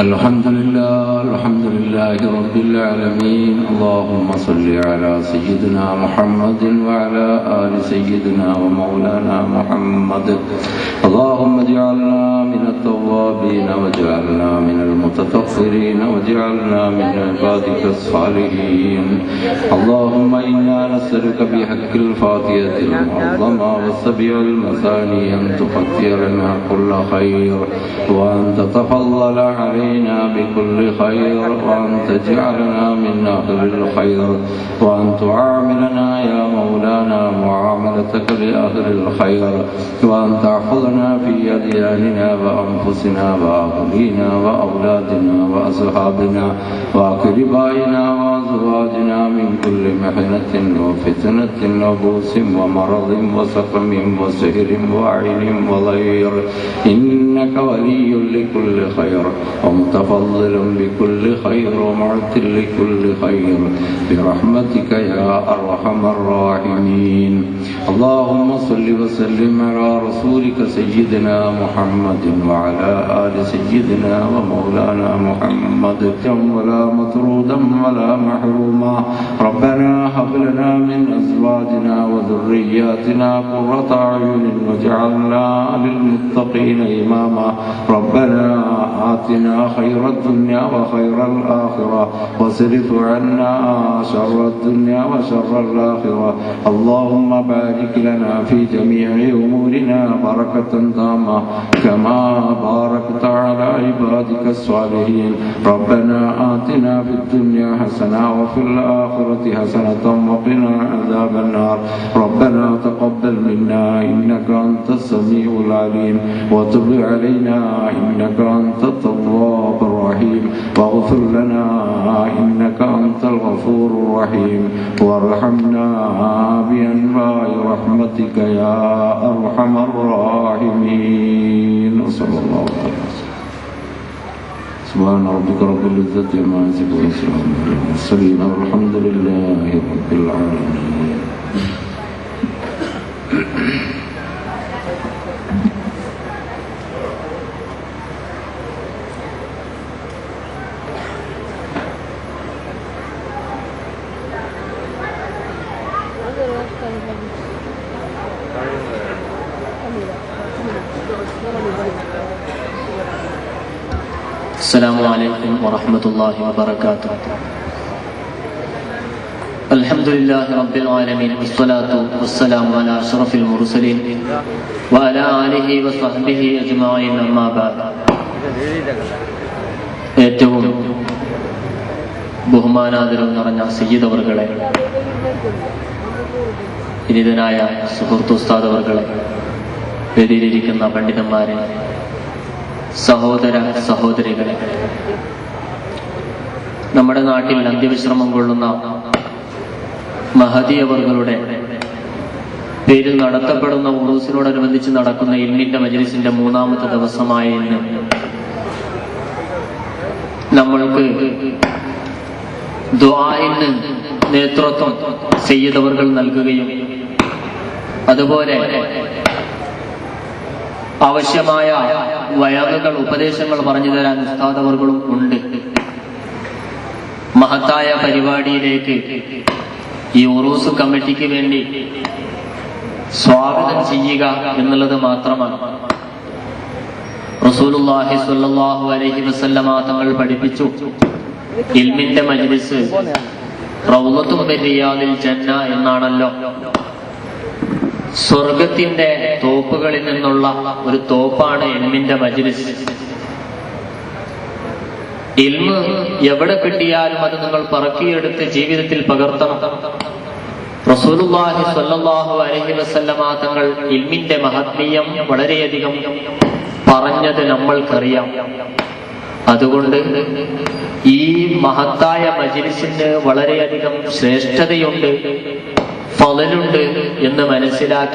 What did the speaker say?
الحمد لله رب العالمين. اللهم صل على سيدنا محمد وعلى آل سيدنا ومولانا محمد. اللهم اجعلنا من التوابين واجعلنا من المتطهرين واجعلنا من عبادك الصالحين. اللهم إنا نسألك بحق الفاتحة المعظمة والسبع المثاني أن تفتح لنا كل خير وأن تتفضل علينا بكل خير وأن تجعلنا من أهل الخير وأن تعاملنا يا مولانا معاملتك لأهل الخير وأن تحفظنا في أدياننا وأنفسنا وأهلينا وأولادنا وأصحابنا وأقربائنا وأزواجنا من كل محنة وفتنة وبؤس ومرض وسقم وسحر وعين وضير إنك ولي لكل خير ومتفضل بكل خير ومعت لكل خير برحمتك يا أرحم الراحمين. اللهم صل وسلم على رسولك سيدنا محمد وعلى آل سيدنا ومولانا محمد ولا مطرودا ولا محروما. ربنا هب لنا من أزواجنا وذرياتنا قرة أعين واجعلنا للمتقين إماما. ربنا آتنا خير الدنيا وخير الآخرة واصرف عنا شر الدنيا وشر الآخرة. اللهم بارك لنا في جميع أمورنا بركة تامة كما باركت على عبادك الصالحين. ربنا آتنا في الدنيا حسنة وفي الآخرة حسنة وقنا عذاب النار. ربنا تقبل منا إنك أنت السميع العليم وتب علينا إنك أنت التواب الرحيم واغفر لنا إنك أنت الغفور الرحيم وارحمنا بأنواع رحمتك يا أرحم الراحمين. صلى الله عليه وسلم. سبحان ربك رب العزة عما يصفون وسلام على المرسلين والحمد لله رب العالمين. السلام عليكم ورحمة الله وبركاته. الحمد لله رب العالمين والصلاة والسلام على أشرف المرسلين وعلى آله وصحبه أجمعين. أما بعد. ഏറ്റവും ബഹുമാനാദരവ് നിറഞ്ഞ സയ്യിദ് അവർകളെ, വിനീതനായ സുഹൃത്ത് ഉസ്താദ് അവർകളെ, വേദിയിലിരിക്കുന്ന പണ്ഡിതന്മാരെ, സഹോദര സഹോദരികളെ, നമ്മുടെ നാട്ടിൽ അന്ത്യവിശ്രമം കൊള്ളുന്ന മഹദി അവറുകളുടെ പേരിൽ നടത്തപ്പെടുന്ന ഉറൂസിനോടനുബന്ധിച്ച് നടക്കുന്ന ഇൽമിന്റെ മജ്‌ലിസിന്റെ മൂന്നാമത്തെ ദിവസമായ ഇന്ന് നമ്മൾക്ക് ദുആഇന് നേതൃത്വം സയ്യിദ് അവർകൾ നൽകുകയും അതുപോലെ ആവശ്യമായ വയറുകൾ ഉപദേശങ്ങൾ പറഞ്ഞു തരാൻ ഉസ്താദ് അവർകളും ഉണ്ട്. മഹത്തായ പരിപാടിയിലേക്ക് ഈ ഉറൂസ് കമ്മിറ്റിക്ക് വേണ്ടി സ്വാഗതം ചെയ്യുക എന്നുള്ളത് മാത്രമാണ്. റസൂലുള്ളാഹി സ്വല്ലല്ലാഹു അലൈഹി വസല്ലമ തങ്ങൾ പഠിപ്പിച്ചു, ഇൽമിന്റെ മജ്‌ലിസ് റൗളത്തും മിൻ റിയാദിൽ ജന്ന എന്നാണല്ലോ. സ്വർഗത്തിന്റെ തോപ്പുകളിൽ നിന്നുള്ള ഒരു തോപ്പാണ് ഇൽമിന്റെ മജ്‌ലിസ്. ഇൽമ് എവിടെ കിട്ടിയാലും അത് നിങ്ങൾ പറക്കിയെടുത്ത് ജീവിതത്തിൽ പകർത്തണം. റസൂലുള്ളാഹി സ്വല്ലല്ലാഹു അലൈഹി വസല്ലമ തങ്ങൾ ഇൽമിന്റെ മഹത്മീയം വളരെയധികം പറഞ്ഞത് നമ്മൾക്കറിയാം. അതുകൊണ്ട് ഈ മഹത്തായ മജ്‌ലിസിന് വളരെയധികം ശ്രേഷ്ഠതയുണ്ട്, ഫളലുണ്ട് എന്ന് മനസ്സിലാക്കി